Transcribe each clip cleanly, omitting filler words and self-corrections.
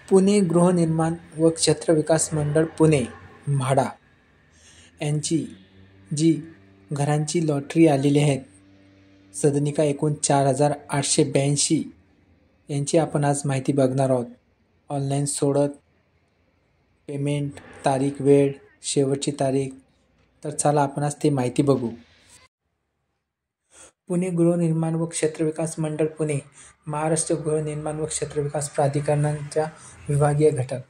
पुणे गृहनिर्माण व क्षेत्रविकास मंडळ पुणे म्हाडा यांची जी घरांची लॉटरी आलेली आहेत, सदनिका एकूण 4,882 यांची आपण आज माहिती बघणार आहोत. ऑनलाईन सोडत, पेमेंट, तारीख, वेळ, शेवटची तारीख. तर चला आपण आज ती माहिती बघू. पुणे गृहनिर्माण व क्षेत्रविकास मंडळ पुणे महाराष्ट्र गृहनिर्माण व क्षेत्रविकास प्राधिकरणाच्या विभागीय घटक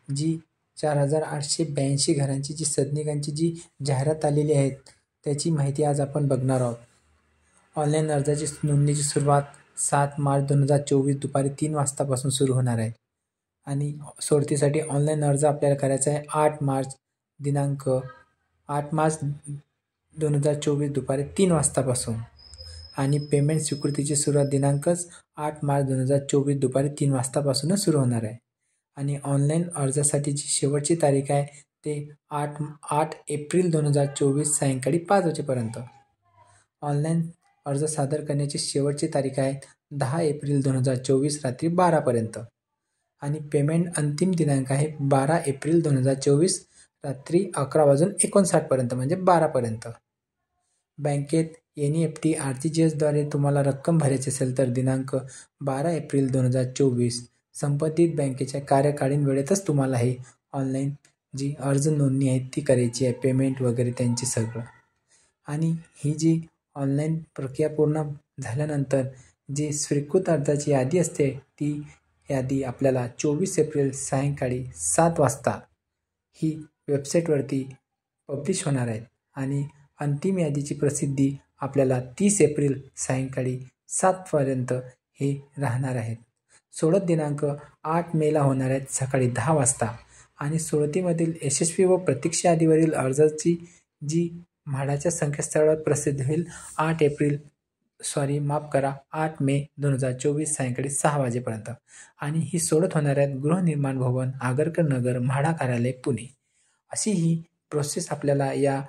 जी 4,882 घरांची जी सदनिकांची जी जाहिरात आलेली आहेत त्याची माहिती आज आपण बघणार आहोत. ऑनलाईन अर्जाची नोंदणीची सुरुवात 7 मार्च 2024 दुपारी 3 वाजतापासून सुरू होणार आहे आणि सोडतीसाठी ऑनलाईन अर्ज आपल्याला करायचा आहे 8 मार्च 2024 दुपारी 3 वाजतापासून आणि पेमेंट स्वीकृतीची सुरुवात दिनांकच 8 मार्च 2024 दुपारी 3 वाजतापासूनच सुरू होणार आहे आणि ऑनलाईन अर्जासाठीची शेवटची तारीख आहे ते 8 एप्रिल 2024 सायंकाळी 5 वाजेपर्यंत. ऑनलाईन अर्ज सादर करण्याची शेवटची तारीख आहे 10 एप्रिल 2024 रात्री 12पर्यंत आणि पेमेंट अंतिम दिनांक आहे 12 एप्रिल 2024 रात्री 11:59 म्हणजे 12पर्यंत. बँकेत NEFT RTGS द्वारे तुम्हाला रक्कम भरायची असेल तर दिनांक 12 एप्रिल 2024 संबंधित बँकेच्या कार्यकालीन वेळेतच तुम्हाला हे ऑनलाईन जी अर्ज नोंदणी आहे ती करायची आहे, पेमेंट वगैरे त्यांची सगळं. आणि ही जी ऑनलाईन प्रक्रिया पूर्ण झाल्यानंतर जी स्वीकृत अर्जाची यादी असते ती यादी आपल्याला 24 एप्रिल सायंकाळी 7 वाजता ही वेबसाईटवरती पब्लिश होणार आहेत आणि अंतिम यादीची प्रसिद्धी आपल्याला 30 एप्रिल सायंकाळी 7पर्यंत हे राहणार आहेत. सोडत दिनांक 8 मेला होणार आहेत सकाळी 10 वाजता आणि सोडतीमधील यशस्वी व प्रतीक्षा यादीवरील अर्जाची जी म्हाडाच्या संकेतस्थळावर प्रसिद्ध होईल 8 मे 2024 सायंकाळी 6 वाजेपर्यंत आणि ही सोडत होणार आहेत गृहनिर्माण भवन, आगरकर नगर, म्हाडा कार्यालय, पुणे. अशी ही प्रोसेस आपल्याला या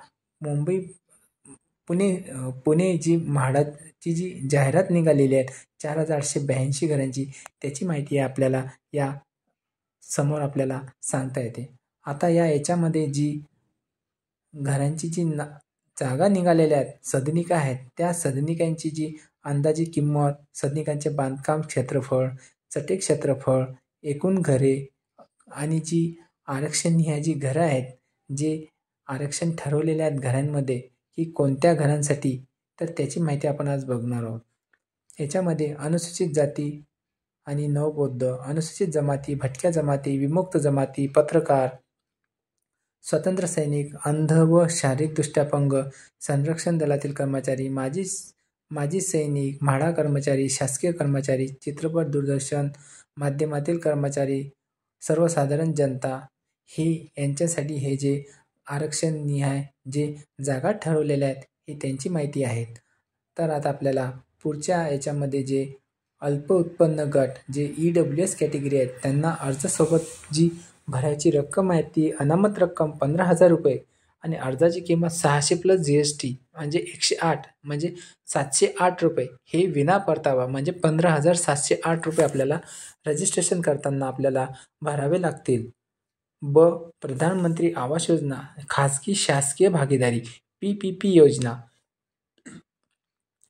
पुणे जी म्हाडाची जी जाहिरात निघालेली आहे 4,882 घरांची त्याची माहिती आहे आपल्याला या समोर आपल्याला सांगता येते. आता याच्यामध्ये जी घरांची जी जागा निघालेल्या आहेत, सदनिका आहेत, त्या सदनिकांची जी अंदाजी किंमत, सदनिकांचे बांधकाम क्षेत्रफळ, चटे क्षेत्रफळ, एकूण घरे आणि जी आरक्षण ह्या जी घरं आहेत, जे आरक्षण ठरवलेल्या आहेत घरांमध्ये की कोणत्या घरांसाठी, तर त्याची माहिती आपण आज बघणार आहोत. याच्यामध्ये अनुसूचित जाती आणि नवबौद्ध, अनुसूचित जमाती, भटक्या जमाती, विमुक्त जमाती, पत्रकार, स्वतंत्र सैनिक, अंध व शारीरिकदृष्ट्या अपंग, संरक्षण दलातील कर्मचारी, माजी सैनिक, म्हाडा कर्मचारी, शासकीय कर्मचारी, चित्रपट दूरदर्शन माध्यमातील कर्मचारी, सर्वसाधारण जनता ही यांच्यासाठी हे जे आरक्षण निहाय जे जागा ठरवलेल्या आहेत ही त्यांची माहिती आहे. तर आता आपल्याला पुढच्या याच्यामध्ये जे अल्प उत्पन्न गट जे EWS कॅटेगरी आहेत त्यांना अर्जासोबत जी भरायची रक्कम आहे ती अनामत रक्कम 15,000 रुपये आणि अर्जाची किंमत 600 + GST म्हणजे 108 म्हणजे 708 रुपये हे विना परतावा म्हणजे 15,708 रुपये आपल्याला रजिस्ट्रेशन करताना आपल्याला भरावे लागतील. प्रधानमंत्री आवास योजना, खाजगी शासकीय भागीदारी PPP योजना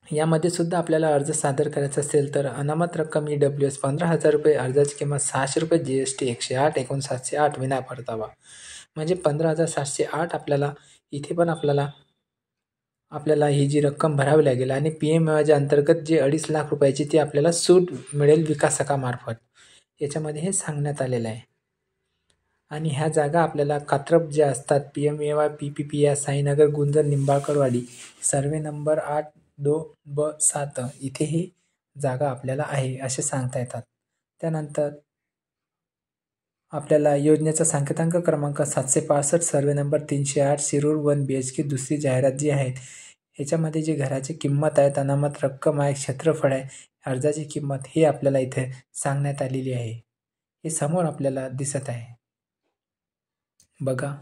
यामध्ये सुद्धा आपल्याला अर्ज सादर करायचा असेल तर अनामत रक्कम EWS 15,000 रुपये, अर्जाची किंमत 600 रुपये, GST 108 एकूण 708 विना परतावा म्हणजे 15,708 आपल्याला इथे पण आपल्याला ही जी रक्कम भरावी लागेल आणि PMAच्या अंतर्गत जे 2.5 लाख रुपयाची ती आपल्याला सूट मिळेल विकासकामार्फत. याच्यामध्ये हे सांगण्यात आलेलं आहे. आणि ह्या जागा आपल्याला कात्रप ज्या असतात PMAY PPP या साईनगर, गुंजर, निंबाळकरवाडी, सर्वे नंबर 8-2-7 इथे ही जागा आपल्याला आहे असे सांगता येतात. त्यानंतर आपल्याला योजनेचा संकेतांक क्रमांक 765 सर्वे नंबर 308 शिरूर 1 BHK दुसरी जाहिरात जी आहे ह्याच्यामध्ये जी घराची किंमत आहे, अनामत रक्कम आहे, क्षेत्रफळ आहे, अर्जाची किंमत हे आपल्याला इथे सांगण्यात आलेली आहे. हे समोर आपल्याला दिसत आहे बघा.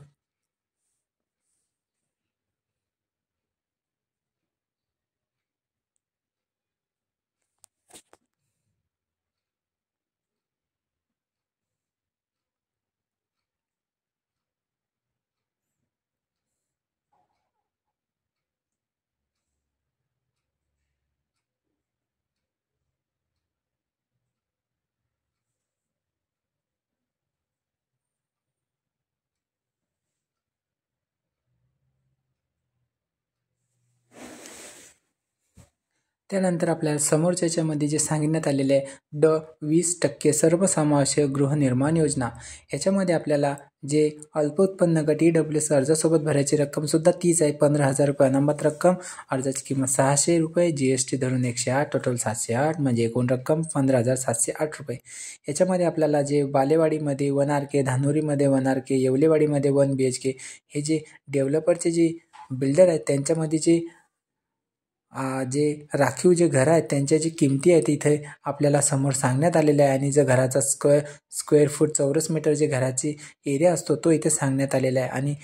त्यानंतर आपल्याला समोरच्या याच्यामध्ये जे सांगण्यात आलेले आहे 20% सर्वसमावेशक गृहनिर्माण योजना, याच्यामध्ये आपल्याला जे अल्पोत्पन्न गट EWS अर्जासोबत भरायची रक्कमसुद्धा तीच आहे, 15,000 रुपये अनामत रक्कम. अर्जाची किंमत 600 रुपये, GST धरून 108, टोटल 708, म्हणजे एकूण रक्कम 15,708 रुपये. याच्यामध्ये आपल्याला जे बालेवाडीमध्ये 1 RK, धानोरीमध्ये 1 RK, येवलेवाडीमध्ये 1 BHK हे जे डेव्हलपरचे जे बिल्डर आहेत त्यांच्यामध्ये जे राखीव जे घरं आहेत त्यांच्या जी किमती आहेत इथे आपल्याला समोर सांगण्यात आलेल्या आहे. आणि जो घराचा स्क्वेअर फूट चौरस मीटर जे घराची एरिया असतो तो इथे सांगण्यात आलेला आहे. आणि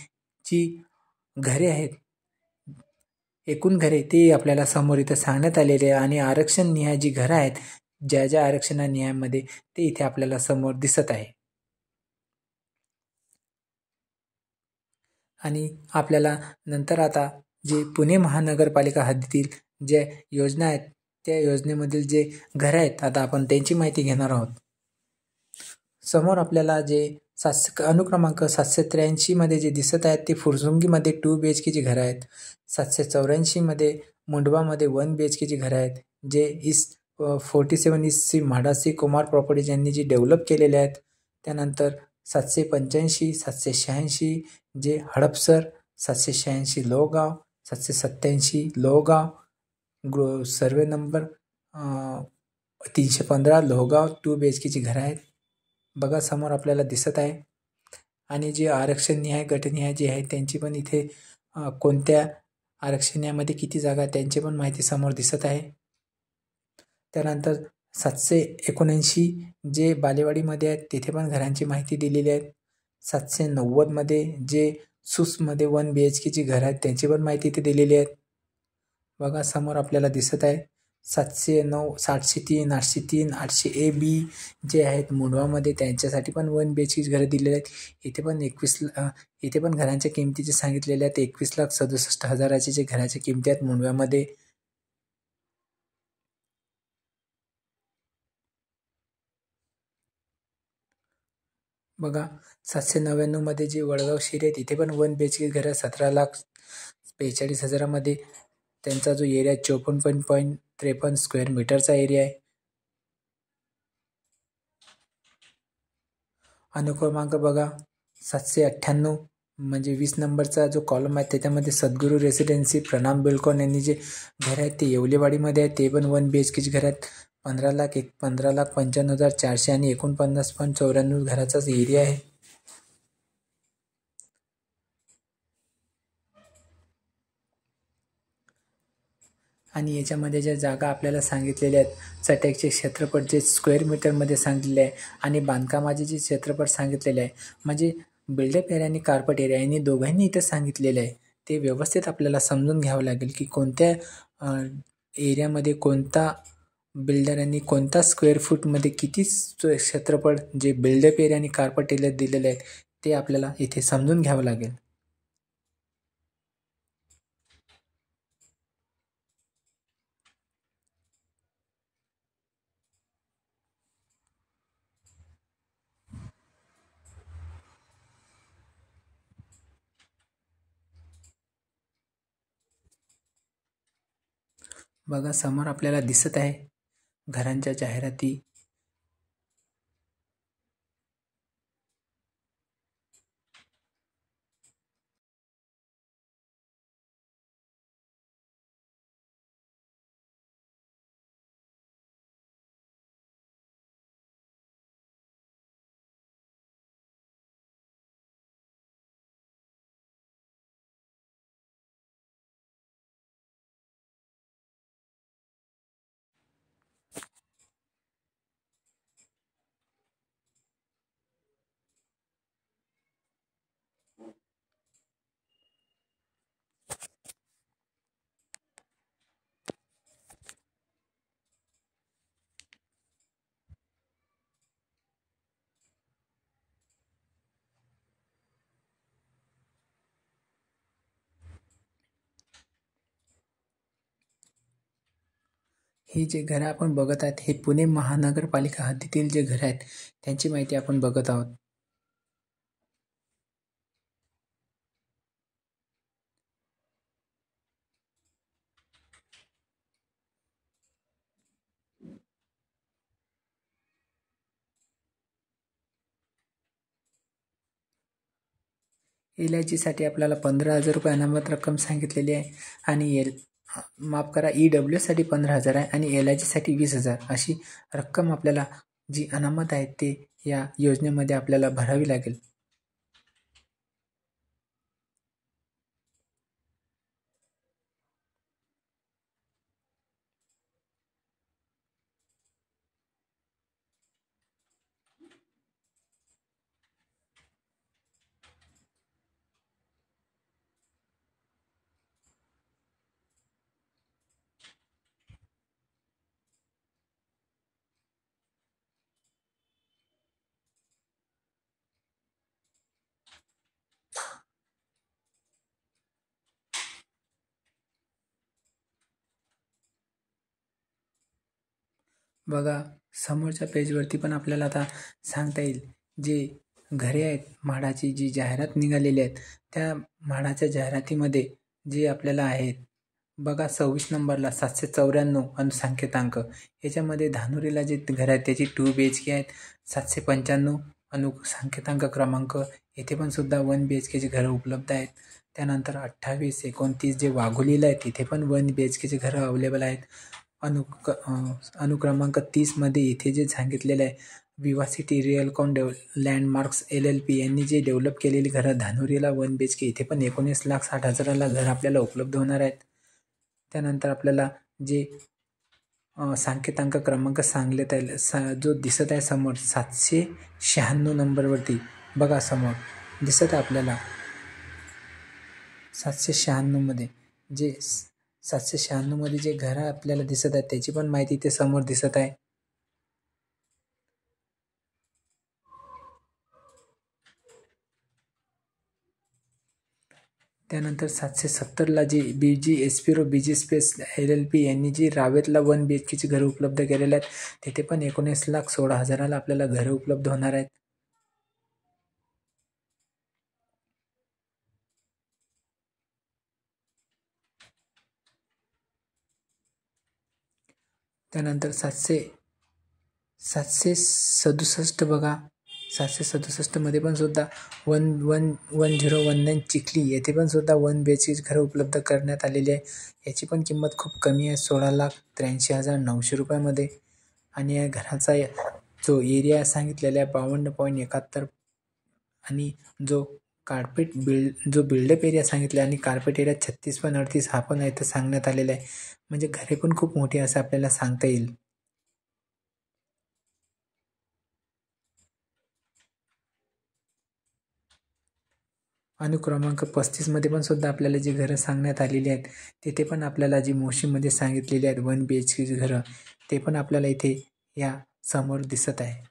जी घरे आहेत, एकूण घरे ते आपल्याला समोर इथे सांगण्यात आलेले आहे. आणि आरक्षण निहाय जी घरं आहेत, ज्या आरक्षणा निहायमध्ये ते इथे आपल्याला समोर दिसत आहे. आणि आपल्याला नंतर आता जे पुणे महानगरपालिका हद्दीतील जे योजना आहेत त्या योजनेमधील जे घरं आहेत आता आपण त्यांची माहिती घेणार आहोत. समोर आपल्याला जे अनुक्रमांक 783 जे दिसत आहेत ते फुरसुंगीमध्ये 2 BHK ची घरं आहेत. 784 मुंडवामध्ये 1 BHK ची घरं आहेत, जे 47 ईस्ट म्हाडासी कुमार प्रॉपर्टीज यांनी जी डेव्हलप केलेले आहेत. त्यानंतर 785, 786 जे Hadapsar, 786 Lohegaon, 787 Lohegaon survey number 315 Lohegaon 2 BHK ची घरं आहेत. बघा समोर आपल्याला दिसत आहे. आणि जे आरक्षण निहाय गटनिहाय जे आहे त्यांची पण इथे कोणत्या आरक्षणामध्ये किती जागा त्यांची पण माहिती समोर दिसत आहे. त्यानंतर 779 जे बालेवाडीमध्ये आहेत तिथे पण घरांची माहिती दिलेली आहे. 790 जे सुसमध्ये 1 BHK ची घरं आहेत त्यांची पण माहिती इथे दिलेली आहे. बघा समोर आपल्याला दिसत आहे. 709, 703, 803, 800AB जे आहेत मुंडवामध्ये त्यांच्यासाठी पण 1 BHK ची घरं दिलेली आहेत. इथे पण इथे पण घरांच्या किमती जे सांगितलेल्या आहेत 21,67,000 जे घराच्या किमती आहेत मुंडव्यामध्ये. बघा 799 जे वडगाव शिरी आहेत इथे पण 1 BHK घरं 17,42,000 त्यांचा जो एरिया 54.53 स्क्वेअर मीटरचा एरिया आहे. अनुक्रमांक बघा 798 म्हणजे 20 नंबरचा जो कॉलम आहे त्याच्यामध्ये सद्गुरू रेसिडेन्सी प्रणाम बिल्डकॉन यांनी जे घर आहेत ते येवलेवाडीमध्ये आहेत, ते पण 1 BHK ची घर आहेत. 15,95,400 आणि 49.94 घराचाच एरिया आहे. आणि याच्यामध्ये ज्या जागा आपल्याला सांगितलेल्या आहेत चटईचे क्षेत्रफळ जे स्क्वेअर मीटरमध्ये सांगितलेले आहे आणि बांधकामाचे जे क्षेत्रफळ सांगितलेले आहे म्हणजे बिल्डअप एरिया आणि कार्पेट एरिया यांनी दोघांनी इथं सांगितलेलं आहे. ते व्यवस्थित आपल्याला समजून घ्यावं लागेल की कोणत्या एरियामध्ये कोणता बिल्डरांनी कोणता स्क्वेअर फूटमध्ये किती क्षेत्रफळ जे बिल्डअप एरिया आणि कार्पेट एरिया दिलेले आहेत ते आपल्याला इथे समजून घ्यावं लागेल. बघा समोर आपल्याला दिसत आहे घरांच्या जाहिराती. ही जे घरं आपण बघत आहात हे पुणे महानगरपालिका हद्दीतील जे घरं आहेत त्यांची माहिती आपण बघत आहोत. LIGसाठी आपल्याला 15,000 रुपये अनामत रक्कम सांगितलेली आहे आणि माफ करा EWSसाठी 15,000 आहे आणि LIGसाठी 20,000 अशी रक्कम आपल्याला जी अनामत आहे ते या योजनेमध्ये आपल्याला भरावी लागेल. बघा समोरच्या पेजवरती पण आपल्याला आता सांगता येईल जे घरे आहेत म्हाडाची जी जाहिरात निघालेली आहेत त्या म्हाडाच्या जाहिरातीमध्ये जे आपल्याला आहेत बघा 26 नंबरला 794 अनुसंख्येतांक याच्यामध्ये धानुरीला जे घर आहेत त्याची 2 BHK आहेत. 795 अनुसंख्येतांक क्रमांक येथे पण सुद्धा 1 BHKची घरं उपलब्ध आहेत. त्यानंतर 28 29 जे वाघोलीला आहे तिथे पण 1 BHKची घरं अवेलेबल आहेत. अनुक्रमांक 30मध्ये इथे जे सांगितलेलं आहे विवा सिटी रिअलकॉन लँडमार्क्स LLP यांनी जे डेव्हलप केलेली घरं धानुरीला 1 BHK इथे पण 19,60,000ला घर आपल्याला उपलब्ध होणार आहेत. त्यानंतर आपल्याला जे सांकेतांक क्रमांक सांगण्यात आहे जो दिसत आहे समोर 796 नंबरवरती बघा समोर दिसत आहे आपल्याला 796मध्ये जे 796मध्ये जे घरं आपल्याला दिसत आहेत त्याची पण माहिती ते समोर दिसत आहे. त्यानंतर 770ला जी BG एस्पिरो BG स्पेस LLP यांनी जी रावेतला 1 BHKची घरं उपलब्ध केलेले आहेत तिथे पण 19,16,000ला आपल्याला घरं उपलब्ध होणार आहेत. त्यानंतर 767 बघा 767मध्ये पण सुद्धा 1019 चिखली येथे पण सुद्धा 1 BHKची घरं उपलब्ध करण्यात आलेली आहे. याची पण किंमत खूप कमी आहे 16,83,900 रुपयामध्ये आणि या घराचा जो एरिया सांगितलेला आहे 52.71 आणि जो बिल्डअप एरिया सांगितला आणि कार्पेट एरिया 36.38 हा पण इथं सांगण्यात आलेला आहे. म्हणजे घरे पण खूप मोठी असं आपल्याला सांगता येईल. अनुक्रमांक 35मध्ये पण सुद्धा आपल्याला जी घरं सांगण्यात आलेली आहेत तिथे पण आपल्याला जी मोशीमध्ये सांगितलेली आहेत 1 BHKची घरं ते पण आपल्याला इथे या समोर दिसत आहे.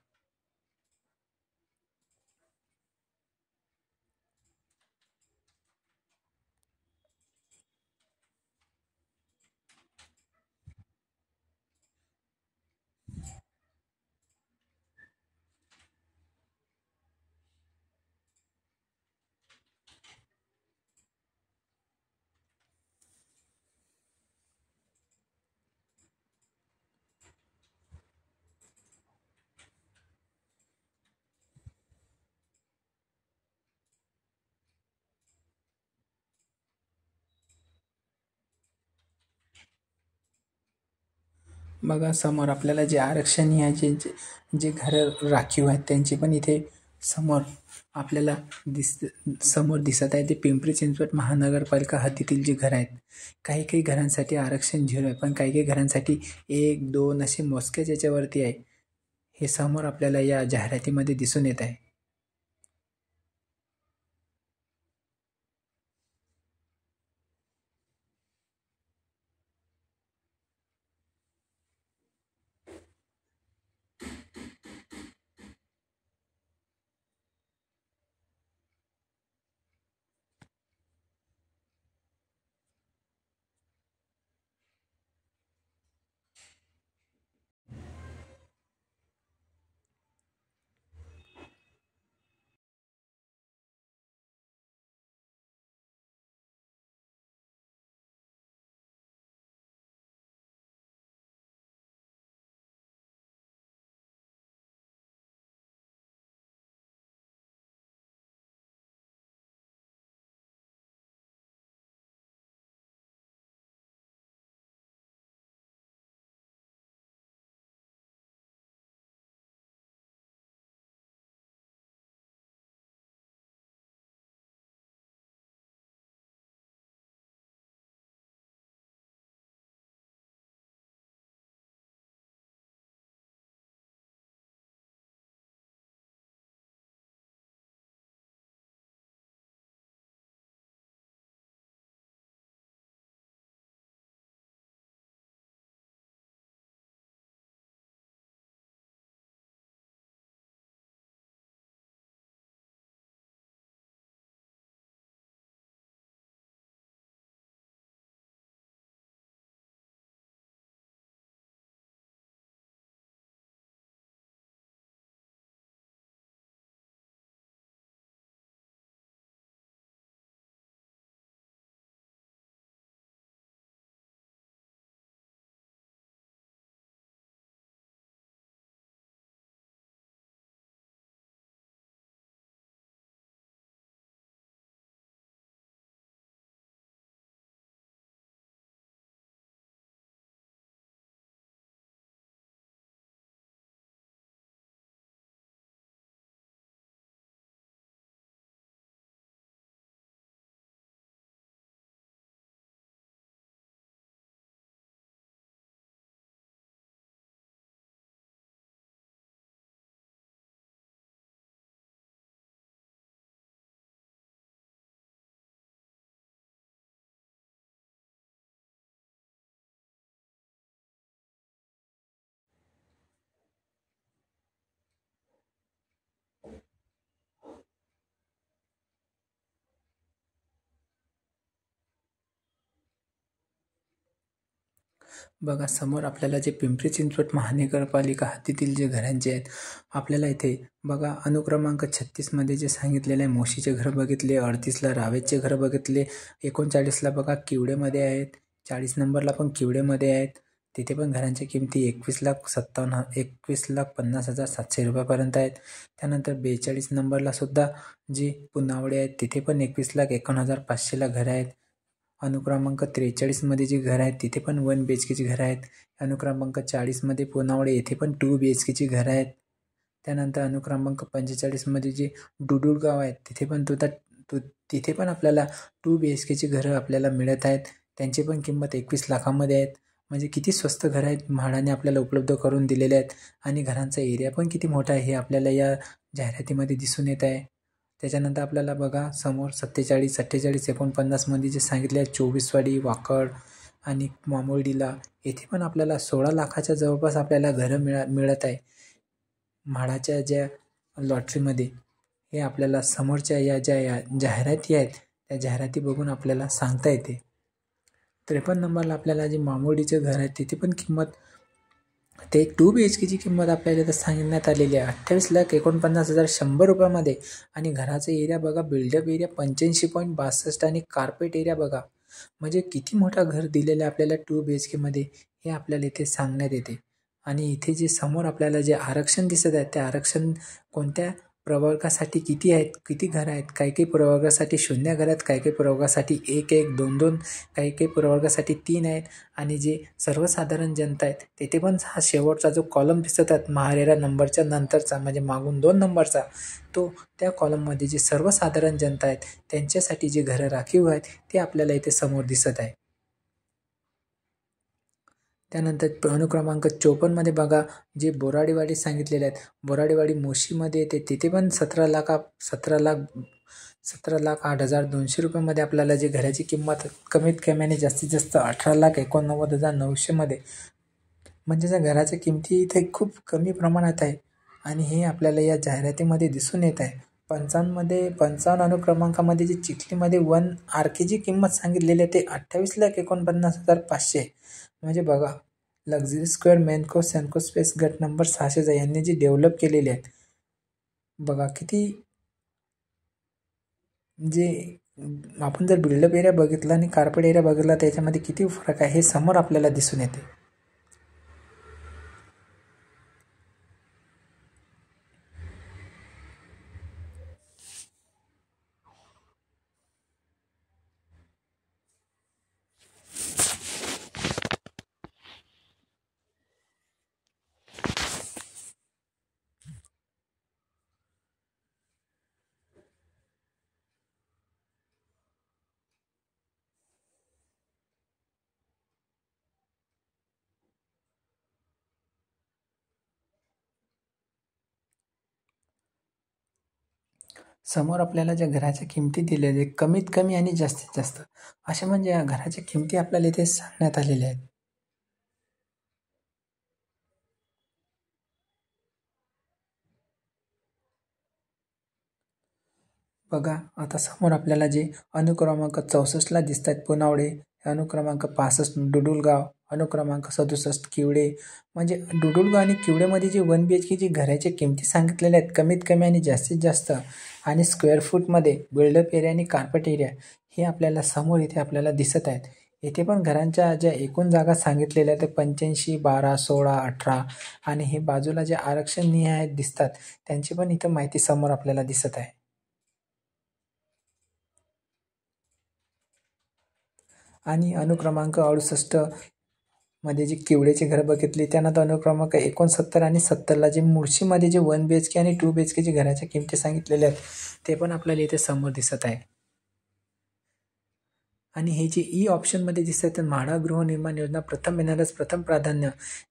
बघा समोर आपल्याला जे आरक्षण याचे जे घरं राखीव आहेत त्यांची पण इथे समोर आपल्याला समोर दिसत आहे. ते पिंपरी चिंचवड महानगरपालिका हद्दीतील जी घरं आहेत काही घरांसाठी आरक्षण 0 आहे पण काही घरांसाठी 1 2 असे मोजकेच याच्यावरती आहे. हे समोर आपल्याला या जाहिरातीमध्ये दिसून येत आहे. बघा समोर आपल्याला जे पिंपरी चिंचवड महानगरपालिका हद्दीतील जे घरांचे आहेत, आपल्याला इथे बघा अनुक्रमांक 36मध्ये जे सांगितलेलं आहे मोशीचे घर बघितले, 38ला रावेतचे घर बघितले, 39ला बघा किवडेमध्ये आहेत, 40 नंबरला पण किवडेमध्ये आहेत. तिथे पण घरांच्या किमती 21,50,700 रुपयापर्यंत आहेत. त्यानंतर 42 नंबरला सुद्धा जे पुनावळे आहेत तिथे पण 21,51,500ला घरं आहेत. अनुक्रमांक 43मध्ये जी घरं आहेत तिथे पण 1 BHKची घरं आहेत. अनुक्रमांक 40मध्ये पुनावळे येथे पण 2 BHKची घरं आहेत. त्यानंतर अनुक्रमांक 45मध्ये जे डुडुळगाव आहेत तिथे पण आपल्याला 2 BHKची घरं आपल्याला मिळत आहेत. त्यांची पण किंमत 21 लाखामध्ये आहेत. म्हणजे किती स्वस्त घरं आहेत म्हाडाने आपल्याला उपलब्ध करून दिलेले आहेत आणि घरांचा एरिया पण किती मोठा आहे हे आपल्याला या जाहिरातीमध्ये दिसून येत आहे. त्याच्यानंतर आपल्याला बघा समोर 47, 48, 49मध्ये जे सांगितले आहे चोवीसवाडी, वाकड आणि मामुर्डीला येथे पण आपल्याला 16 लाखाच्या जवळपास आपल्याला घरं मिळत आहे. म्हाडाच्या ज्या लॉटरीमध्ये हे आपल्याला समोरच्या या जाहिराती आहेत त्या जाहिराती बघून आपल्याला सांगता येते. 53 नंबरला आपल्याला जे मामुर्डीचे घर आहे तिथे पण किंमत ते 2 BHKची किंमत आपल्याला इथं सांगण्यात आलेली आहे 28,49,100 रुपयामध्ये. आणि घराचा एरिया बघा बिल्डअप एरिया 85.62 आणि कार्पेट एरिया बघा म्हणजे किती मोठा घर दिलेलं आहे आपल्याला 2 BHKमध्ये हे आपल्याला इथे सांगण्यात येते. आणि इथे जे समोर आपल्याला जे आरक्षण दिसत आहे ते आरक्षण कोणत्या प्रवर्गासाठी किती आहेत, किती घरं आहेत, काही प्रवर्गासाठी 0 घरं आहेत, काही प्रवर्गासाठी 1, 1, 2, 2, काही प्रवर्गासाठी 3 आहेत. आणि जे सर्वसाधारण जनता आहेत तेथे पण हा शेवटचा जो कॉलम दिसत आहे महारेरा नंबरच्या नंतरचा म्हणजे मागून 2 नंबरचा तो त्या कॉलममध्ये जे सर्वसाधारण जनता आहेत त्यांच्यासाठी जे घरं राखीव आहेत ते आपल्याला इथे समोर दिसत आहे. त्यानंतर अनुक्रमांक 54मध्ये बघा जे बोराडेवाडी सांगितलेले आहेत. बोराडेवाडी मोशीमध्ये येते तिथे पण 17,08,200 रुपयामध्ये आपल्याला जे घराची किंमत कमीत कमी आणि जास्तीत जास्त 18,89,900मध्ये म्हणजे त्या घराच्या किमती इथे खूप कमी प्रमाणात आहे आणि हे आपल्याला या जाहिरातीमध्ये दिसून येत आहे. 55 अनुक्रमांकामध्ये जे चिखलीमध्ये 1 RKची किंमत सांगितलेली आहे ते 28,49,500 म्हणजे बघा लक्झरी स्क्वेअर मेनको सेनको स्पेस गट नंबर 600 यांनी जी डेव्हलप केलेले आहेत बघा किती जे आपण जर बिल्डअप एरिया बघितला आणि कार्पेट एरिया बघितला त्याच्यामध्ये किती फरक आहे हे समोर आपल्याला दिसून येते. समोर आपल्याला ज्या घराच्या किमती दिलेल्या आहेत कमीत कमी आणि जास्तीत जास्त अशा म्हणजे या घराच्या किमती आपल्याला इथे सांगण्यात आलेल्या आहेत. बघा आता समोर आपल्याला जे अनुक्रमांक 64ला दिसत आहेत पुनावळे, अनुक्रमांक 65 डुडुळगाव, अनुक्रमांक 67 किवडे म्हणजे डुडुळगाव आणि किवडेमध्ये जे 1 BHKची घराच्या किमती सांगितलेल्या आहेत कमीत कमी आणि जास्तीत जास्त आणि स्क्वेअर फूटमध्ये बिल्डअप एरिया आणि कार्पेट एरिया हे आपल्याला समोर इथे आपल्याला दिसत आहेत. येथे पण घरांच्या ज्या एकूण जागा सांगितलेल्या आहेत ते 85, 12, 16, 18 आणि हे बाजूला जे आरक्षण निहाय दिसतात त्यांची पण इथं माहिती समोर आपल्याला दिसत आहे. आणि अनुक्रमांक 68 मध्ये जे किवडेचे घर बघितले त्यानंतर अनुक्रमांक 69 आणि 70ला जे मुळशीमध्ये जे 1 BHK आणि 2 BHKची घराच्या किमती सांगितलेल्या आहेत ते पण आपल्याला इथे समोर दिसत आहे. आणि हे जे ई ऑप्शनमध्ये दिसत आहे म्हाडा गृहनिर्माण योजना प्रथम येणारच प्रथम प्राधान्य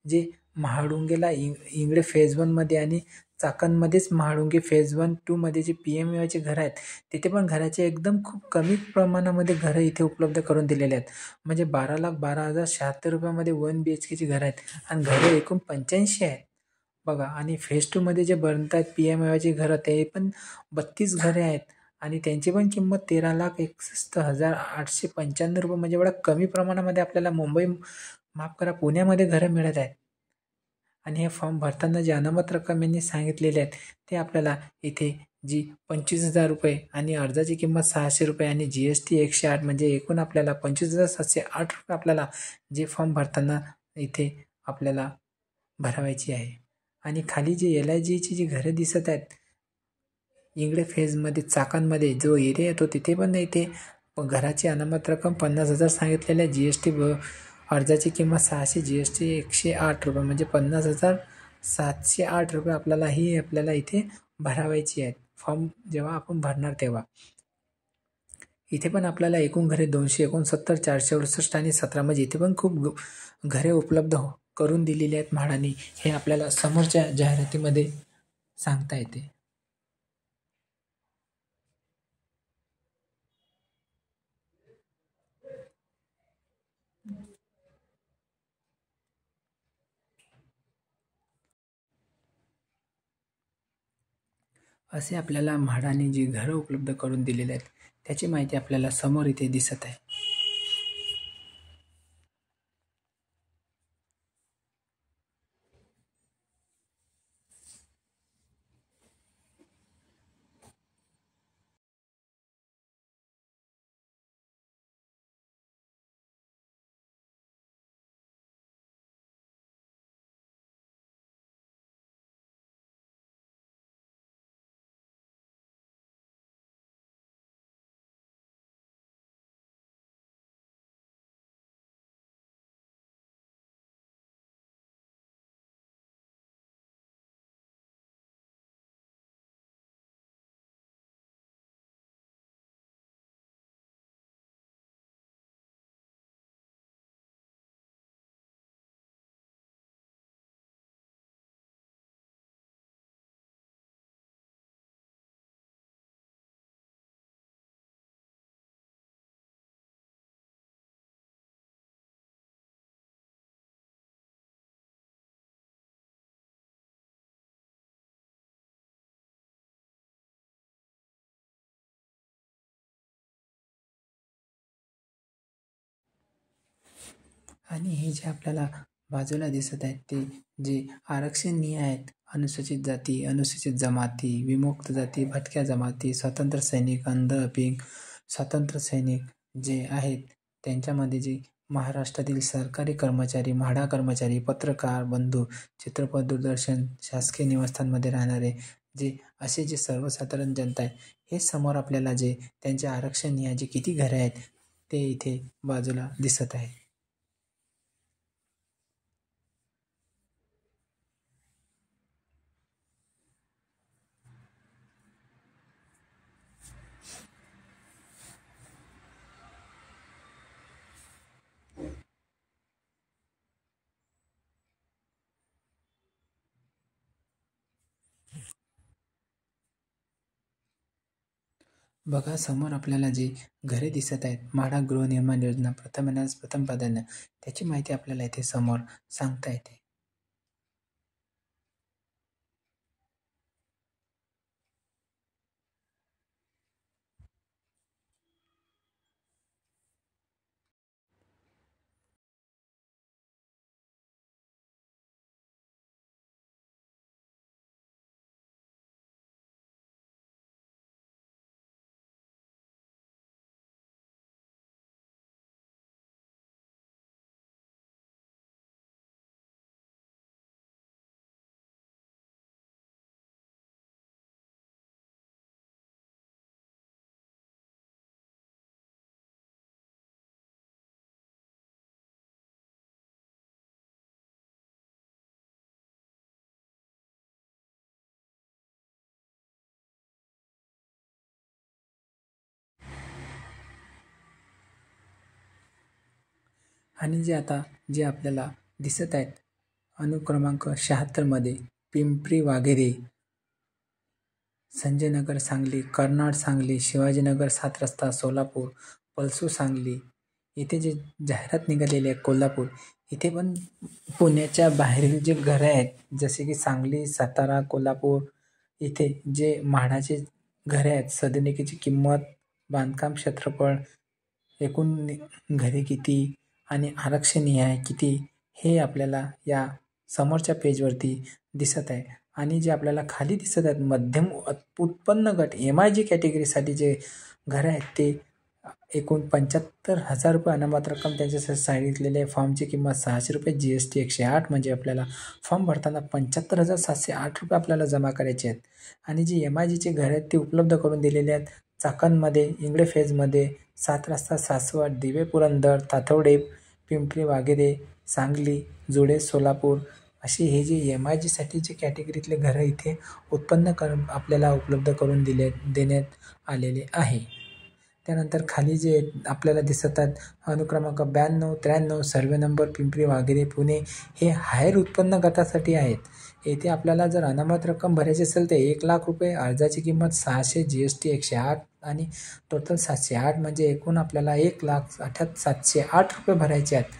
जे महाडुंगेला इंगळे फेज 1मध्ये आणि चाकणमध्येच महाडुंगे फेज 1, 2मध्ये जे PMAYचे घर आहेत तिथे पण घराचे एकदम खूप कमी प्रमाणामध्ये घरं इथे उपलब्ध करून दिलेले आहेत. म्हणजे 12,12,076 रुपयामध्ये 1 BHKची घरं आहेत आणि घरं एकूण 85 आहेत बघा. आणि फेज 2मध्ये जे बनत आहेत PMAYचे घरं ते पण 32 घरे आहेत आणि त्यांची पण किंमत 13,61,895 रुपये म्हणजे एवढ्या कमी प्रमाणामध्ये आपल्याला माफ करा, पुण्यामध्ये घरं मिळत आहेत. आणि हे फॉर्म भरताना जे अनामत रक्कम यांनी सांगितलेले आहेत ते आपल्याला इथे जी 25,000 रुपये आणि अर्जाची किंमत 600 रुपये आणि GST 108 म्हणजे एकूण आपल्याला 25,708 रुपये आपल्याला जे फॉर्म भरताना इथे आपल्याला भरावायची आहे. आणि खाली जे LIGची जी घरं दिसत आहेत इंगळे फेजमध्ये चाकांमध्ये जो एरिया येतो तिथे पण इथे घराची अनामत रक्कम 50,000 सांगितलेलं आहे. GST अर्जाची किंमत 600, GST 108 रुपये म्हणजे 50,708 रुपये आपल्याला इथे भरावायची आहेत फॉर्म जेव्हा आपण भरणार तेव्हा. इथे पण आपल्याला एकूण घरे 269, 468 आणि 17 म्हणजे इथे पण खूप घरे उपलब्ध करून दिलेली आहेत म्हाडानी. हे आपल्याला समोरच्या जाहिरातीमध्ये सांगता येते. असे आपल्याला म्हाडाने जी घरं उपलब्ध करून दिलेली आहेत त्याची माहिती आपल्याला समोर इथे दिसत आहे. आणि हे जे आपल्याला बाजूला दिसत आहेत ते जे आरक्षणीय आहेत अनुसूचित जाती, अनुसूचित जमाती, विमुक्त जाती, भटक्या जमाती, स्वतंत्र सैनिक, अंध, अपंग, स्वातंत्र्य सैनिक जे आहेत त्यांच्यामध्ये जे महाराष्ट्रातील सरकारी कर्मचारी, म्हाडा कर्मचारी, पत्रकार बंधू, चित्रपट, दूरदर्शन, शासकीय निवासस्थानमध्ये राहणारे जे असे जे सर्वसाधारण जनता आहे हे समोर आपल्याला जे त्यांचे आरक्षणीय जे किती घरे आहेत ते इथे बाजूला दिसत आहे. बघा समोर आपल्याला जे घरे दिसत आहेत म्हाडा गृहनिर्माण योजना प्रथम येण्यास प्रथम प्राधान्य त्याची माहिती आपल्याला इथे समोर सांगता येते. आणि जे आपल्याला दिसत आहेत अनुक्रमांक 76 मध्ये पिंपरी वाघेरे, संजयनगर सांगली, कर्नाड सांगली, शिवाजीनगर 7 रस्ता सोलापूर, पलसू सांगली इथे जे जाहिरात निघालेली आहे कोल्हापूर इथे पण पुण्याच्या बाहेरील जे घरं आहेत जसे की सांगली, सातारा, कोल्हापूर इथे जे म्हाडाचे घरे आहेत सदनिकेची किंमत, बांधकाम क्षेत्रफळ, एकूण घरे किती आणि आरक्षणीय आहे किती हे आपल्याला या समोरच्या पेजवरती दिसत आहे. आणि जे आपल्याला खाली दिसत आहेत मध्यम उत्पन्न गट MIG कॅटेगरीसाठी जे घरं आहेत ते एकूण 75,000 रुपये अनामत रक्कम त्यांच्यासाठी सांगितलेले आहे. फॉर्मची किंमत 600 रुपये, GST 108, म्हणजे आपल्याला फॉर्म भरताना 75,708 रुपये आपल्याला जमा करायचे आहेत. आणि जी MIGचे घरं आहेत ते उपलब्ध करून दिलेले आहेत चाकणमध्ये, इंगळे फेजमध्ये, 7 रस्ता, सासवड, दिवे पुरंदर, तातवडे, पिंपरी वाघेरे, सांगली, जुळे, सोलापूर अशी हे जे MIGसाठी जे कॅटेगरीतले घरं इथे आपल्याला उपलब्ध करून देण्यात आलेले आहे. त्यानंतर खाली जे आपल्याला दिसत आहेत अनुक्रमांक 92, 93, सर्वे नंबर पिंपरी वाघेरे पुणे हे हायर उत्पन्न गटासाठी आहेत. येथे आपल्याला जर अनामत रक्कम भरायची असेल तर 1,00,000 रुपये, अर्जाची किंमत 600, GST 108 आणि टोटल 708, म्हणजे एकूण आपल्याला 1,0708 रुपये भरायचे आहेत.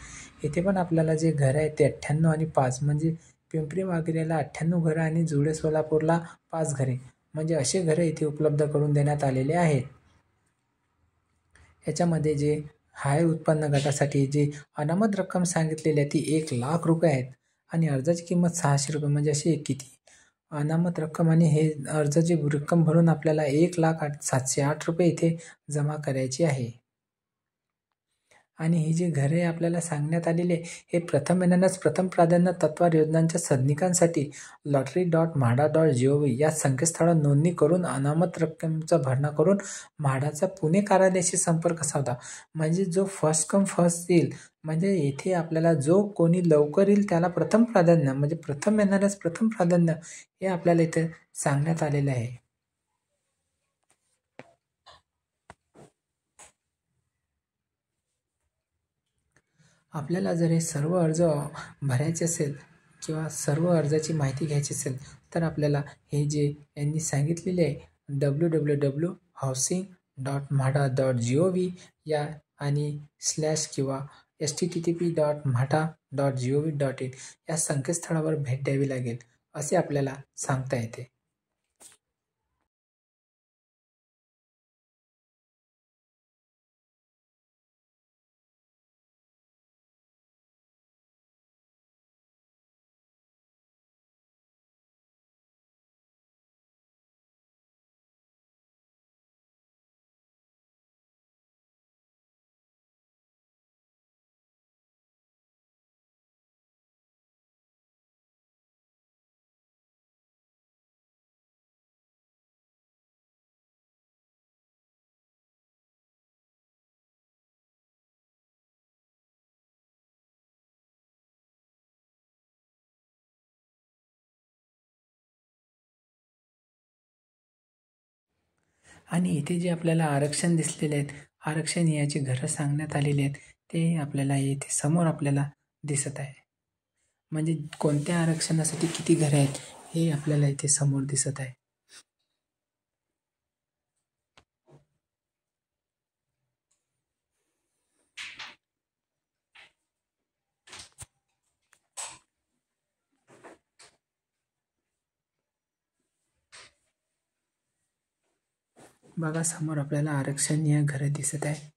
येथे पण आपल्याला जे घरं आहेत ते 98 आणि 5, म्हणजे पिंपरी वाघेरेला 98 घरं आणि जुळे सोलापूरला 5 घरे, म्हणजे असे घरं इथे उपलब्ध करून देण्यात आलेले आहेत. याच्यामध्ये जे हायर उत्पन्न गटासाठी जी अनामत रक्कम सांगितलेली आहे ती 1,00,000 रुपये आहेत आणि अर्जाची किंमत 600 रुपये, म्हणजे अशी किती अनामत रक्कम आणि हे अर्जाची रक्कम भरून आपल्याला 1,0708 रुपये इथे जमा करायची आहे. आणि ही जी घरे आपल्याला सांगण्यात आलेली आहे हे प्रथम प्रथम प्राधान्य तत्वावर योजनांच्या सदनिकांसाठी lottery.म्हाडा.gov या संकेतस्थळावर नोंदणी करून अनामत रक्कमेचा भरणा करून म्हाडाचा पुणे कार्यालयाशी संपर्क साधा. म्हणजे जो फर्स्ट कम फर्स्ट येईल, म्हणजे येथे आपल्याला जो कोणी लवकर येईल त्याला प्रथम प्राधान्य, म्हणजे प्रथम येणाऱ्यास प्रथम प्राधान्य हे आपल्याला इथे सांगण्यात आलेलं आहे. आपल्याला जर हे सर्व अर्ज भरायचे असेल किंवा सर्व अर्जाची माहिती घ्यायची असेल तर आपल्याला हे जे यांनी सांगितलेले आहे www.housing.म्हाडा.gov या आणि / किंवा http.म्हाडा.gov.in या संकेतस्थळावर भेट द्यावी लागेल असे आपल्याला सांगता येते. आणि इथे जे आपल्याला आरक्षण दिसलेले आहेत, आरक्षण याची घरं सांगण्यात आलेली आहेत ते आपल्याला इथे समोर आपल्याला दिसत आहे. म्हणजे कोणत्या आरक्षणासाठी किती घरं आहेत हे आपल्याला इथे समोर दिसत आहे. बघा समोर आपल्याला आरक्षणीय घरं दिसत आहे.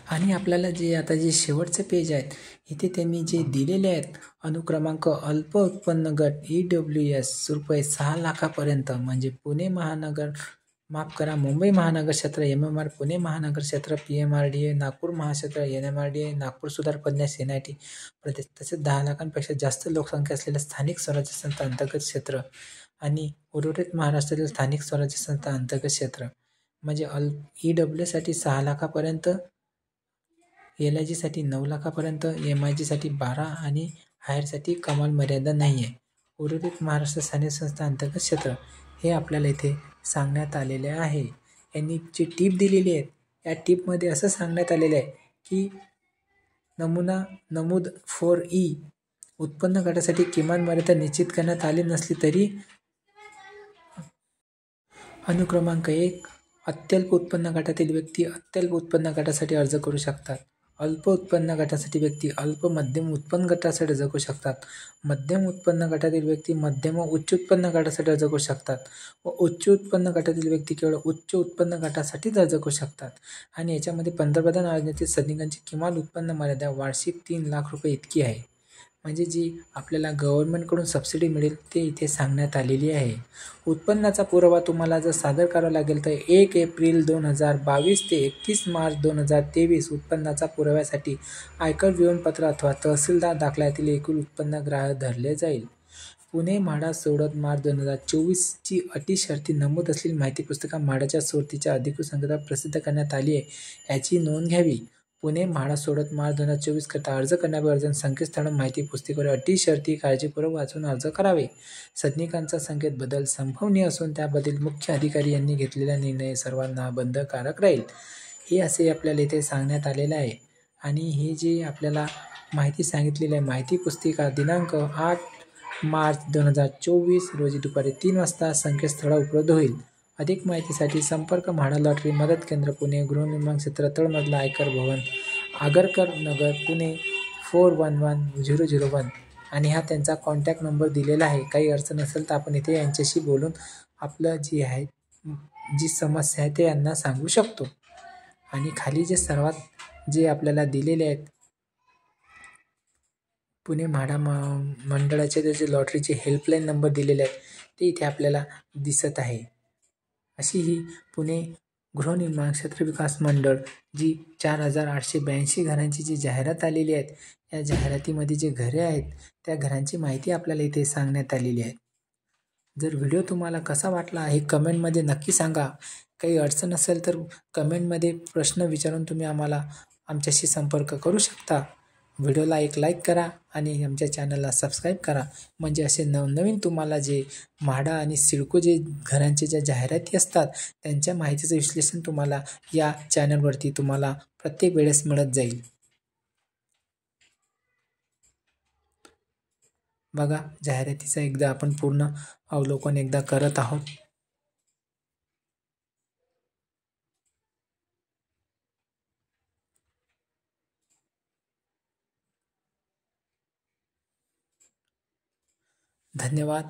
आणि आपल्याला जे आता जे शेवटचे पेज आहेत इथे त्यांनी जे दिलेले आहेत अनुक्रमांक अल्प उत्पन्न गट EWS रुपये 6 लाखापर्यंत म्हणजे पुणे महानगर माफ करा मुंबई महानगर क्षेत्र MMR पुणे महानगर क्षेत्र PMRDA नागपूर महाक्षेत्र NMRDA नागपूर सुधार प्रन्यास NIT प्रदेश तसेच 10 लाखांपेक्षा जास्त लोकसंख्या असलेल्या स्थानिक स्वराज्य संस्था अंतर्गत क्षेत्र आणि उर्वरित महाराष्ट्रातील स्थानिक स्वराज्य संस्था अंतर्गत क्षेत्र म्हणजे EWसाठी 6 लाखापर्यंत LIGसाठी 9 लाखापर्यंत MIGसाठी 12 आणि हायरसाठी कमाल मर्यादा नाही आहे. उर्वरित महाराष्ट्र स्थानिक संस्था अंतर्गत क्षेत्र हे आपल्याला इथे सांगण्यात आलेले आहे. यांनी जी टीप दिलेली आहे या टीपमध्ये असं सांगण्यात आलेलं आहे की नमूद 4E उत्पन्न गटासाठी किमान मर्यादा निश्चित करण्यात आली नसली तरी अनुक्रमांक 1 अत्यल्प उत्पन्न गटातील व्यक्ती अत्यल्प उत्पन्न गटासाठी अर्ज करू शकतात. अल्प उत्पन्न गटासाठी व्यक्ती अल्प मध्यम उत्पन्न गटासाठी अर्ज करू शकतात. मध्यम उत्पन्न गटातील व्यक्ती मध्यम व उच्च उत्पन्न गटासाठी अर्ज करू शकतात व उच्च उत्पन्न गटातील व्यक्ती केवळ उच्च उत्पन्न गटासाठीच अर्ज करू शकतात. आणि याच्यामध्ये पंतप्रधान योजनेतील सैनिकांची किमान उत्पन्न मर्यादा वार्षिक 3 लाख रुपये इतकी आहे. म्हणजे जी आपल्याला गव्हर्नमेंटकडून सबसिडी मिळेल ते इथे सांगण्यात आलेली आहे. उत्पन्नाचा पुरावा तुम्हाला जर सादर करावा लागेल तर 1 एप्रिल 2022 ते 31 मार्च 2023 उत्पन्नाचा पुराव्यासाठी आयकर विवरणपत्र अथवा तहसीलदार दाखल्यातील एकूण उत्पन्न ग्राह्य धरले जाईल. पुणे म्हाडा सोडत मार्च 2024ची अटी शर्ती नमूद असलेली माहिती पुस्तिका म्हाडाच्या सोडतीच्या अधिकृत संकेतावर प्रसिद्ध करण्यात आली आहे याची नोंद घ्यावी. पुणे म्हाडा सोडत मार्च 2024 करता अर्ज करण्यापूर्वी अर्ज संकेतस्थळ माहिती पुस्तिकेवर अटी शर्ती काळजीपूर्वक वाचून अर्ज करावे. सदनिकांचा संकेत बदल संभवनीय असून त्याबद्दल मुख्य अधिकारी यांनी घेतलेला निर्णय सर्वांना बंधनकारक राहील. हे असे आपल्याला इथे सांगण्यात आलेलं आहे. आणि हे जे आपल्याला माहिती सांगितलेली आहे माहिती पुस्तिका दिनांक 8 मार्च 2024 रोजी दुपारी 3 वाजता संकेतस्थळावर उपलब्ध होईल. अधिक माहितीसाठी संपर्क म्हाडा लॉटरी मदत केंद्र पुणे गृहनिर्माण क्षेत्र तळमजला आयकर भवन आगरकर नगर पुणे 411001 आणि हा त्यांचा कॉन्टॅक्ट नंबर दिलेला आहे. काही अडचण असेल तर आपण इथे यांच्याशी बोलून आपलं जी आहे जी समस्या आहे ते यांना सांगू शकतो. आणि खाली जे सर्वात जे आपल्याला दिलेले आहेत पुणे म्हाडा मंडळाचे जे लॉटरीचे हेल्पलाईन नंबर दिलेले आहेत ते इथे आपल्याला दिसत आहे. अशी ही पुणे गृहनिर्माण क्षेत्र विकास मंडळ जी 4882 घरांची जी जाहिरात आलेली आहेत या जाहिरातीमध्ये जे घरे आहेत त्या घरांची माहिती आपल्याला इथे सांगण्यात आलेली आहे. जर व्हिडिओ तुम्हाला कसा वाटला हे कमेंटमध्ये नक्की सांगा. काही अडचण असेल तर कमेंटमध्ये प्रश्न विचारून तुम्ही आमच्याशी संपर्क करू शकता. व्हिडिओला एक लाईक करा आणि आमच्या चॅनलला सबस्क्राईब करा म्हणजे असे नवनवीन तुम्हाला जे म्हाडा आणि सिडको जे घरांचे ज्या जाहिराती असतात त्यांच्या माहितीचं विश्लेषण तुम्हाला या चॅनलवरती तुम्हाला प्रत्येक वेळेस मिळत जाईल. बघा जाहिरातीचं एकदा आपण पूर्ण अवलोकन एकदा करत आहोत. धन्यवाद.